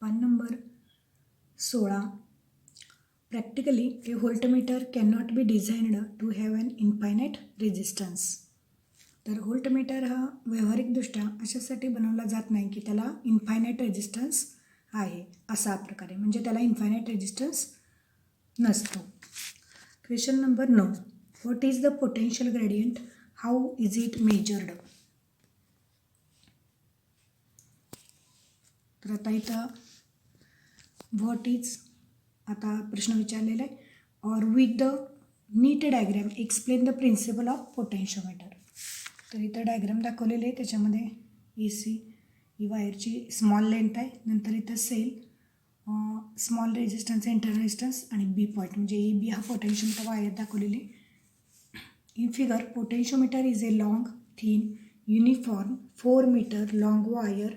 पान number 16. Practically, a voltmeter cannot be designed to have an infinite resistance. तर voltmeter हा व्यावहारिकदृष्ट्या अशासाठी बनवला जात नाही की त्याला इन्फायनाईट रेजिस्टन्स आहे असा प्रकारे, म्हणजे त्याला इन्फायनाईट रेजिस्टन्स नसतो. Question number 9. What is the potential gradient, how is it measured. तर आता इथं व्हॉट इज आता प्रश्न विचारलेला आहे. और with the neat diagram explain the principle of potentiometer. तर इथं डायग्राम दाखवलेले आहे, त्याच्यामध्ये AC ही वायरची स्मॉल लेंथ आहे, नंतर इथं cell small resistance internal resistance आणि B पॉईंट म्हणजे AB हा पोटेन्शियोमीटर वायर दाखवलेली. In figure potentiometer is a long thin uniform 4 metre long wire.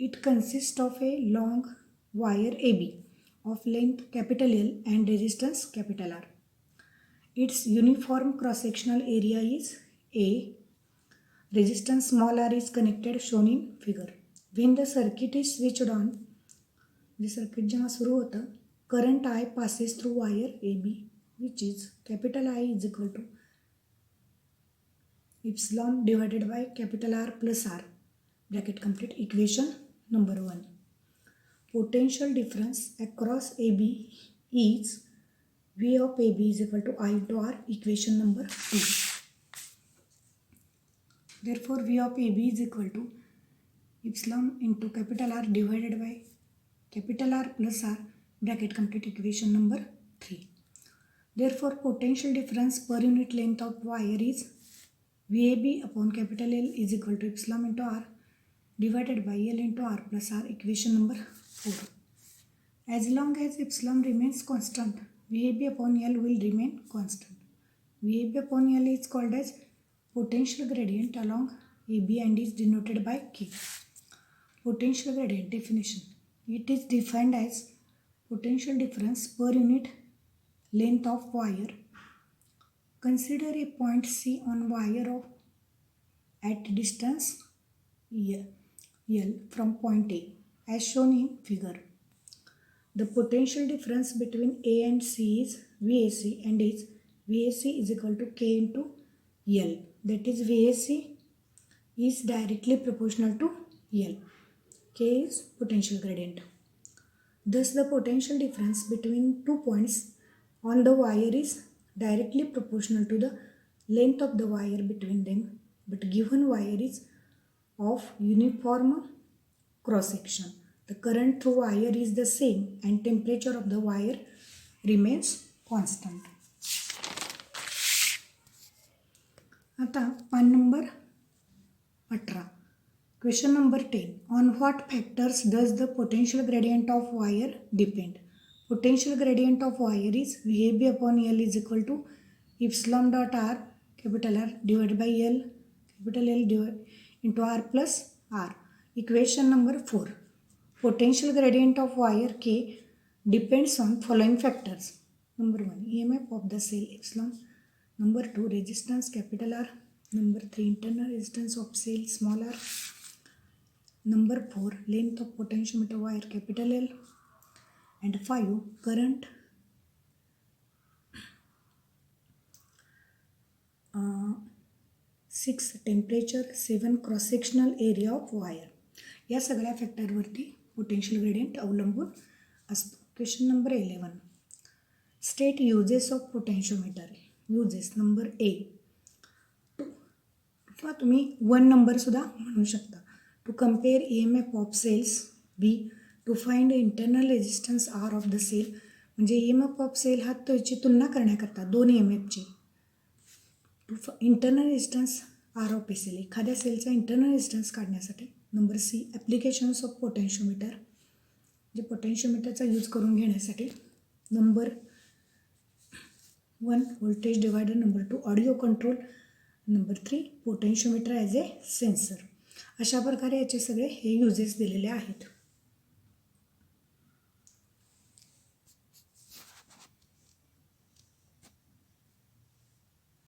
It consist of a long wire AB of length capital L and resistance capital R. Its uniform cross-sectional area is A. Resistance small r is connected shown in figure. When the circuit is switched on, the circuit जेव्हा सुरू होतं, current I passes through wire AB, which is capital I is equal to epsilon divided by capital R plus R. Bracket complete. Equation number 1. Potential difference across AB is V of AB is equal to I into R. Equation number 2. Therefore, V of AB is equal to epsilon into capital R divided by capital R plus R. Bracket complete. Equation number 3. Therefore, potential difference per unit length of wire is VAB upon capital L is equal to epsilon into R divided by L into R plus R. Equation number 4. As long as epsilon remains constant, VAB upon L will remain constant. VAB upon L is called as potential gradient along AB and is denoted by K. Potential gradient definition. It is defined as potential difference per unit length of wire. Consider a point C on wire of at distance L from point A as shown in figure. The potential difference between A and C is VAC and is VAC is equal to K into L. That is VAC is directly proportional to L. K is potential gradient. Thus the potential difference between 2 points on the wire is directly proportional to the length of the wire between them, but given wire is of uniform cross section. The current through wire is the same and temperature of the wire remains constant. आता पान number 18. Question number 10. On what factors does the potential gradient of wire depend? Potential gradient of wire is VAB upon L is equal to epsilon dot R capital R divided by L capital L into R plus R. Equation number 4. Potential gradient of wire K depends on following factors. Number 1. EMF of the cell epsilon. Number 2. Resistance capital R. Number 3. Internal resistance of cell small r. Number 4. Length of potentiometer wire capital L. And 5. Current. 6. Temperature. 7. Cross sectional area of wire. या सगळ्या फॅक्टरवरती potential gradient अवलंबून असतो. Question number 11. State uses of potentiometer. Uses number A किंवा तुम्ही 1 नंबरसुद्धा म्हणू शकता. To compare EMF of cells. B to find internal resistance R of the cell. म्हणजे EMF ऑफ सेल हा त्याची तुलना करण्याकरता दोन EMFची. To internal resistance R of a cell. एखाद्या सेलचा इंटरनल रेजिस्टन्स काढण्यासाठी. Number C applications of potentiometer, जे पोटेन्शियोमीटरचा यूज करून घेण्यासाठी. Number 1 voltage divider. Number 2 audio control. Number 3 potentiometer as a sensor. अशा प्रकारे याचे सगळे हे युजेस दिलेले आहेत.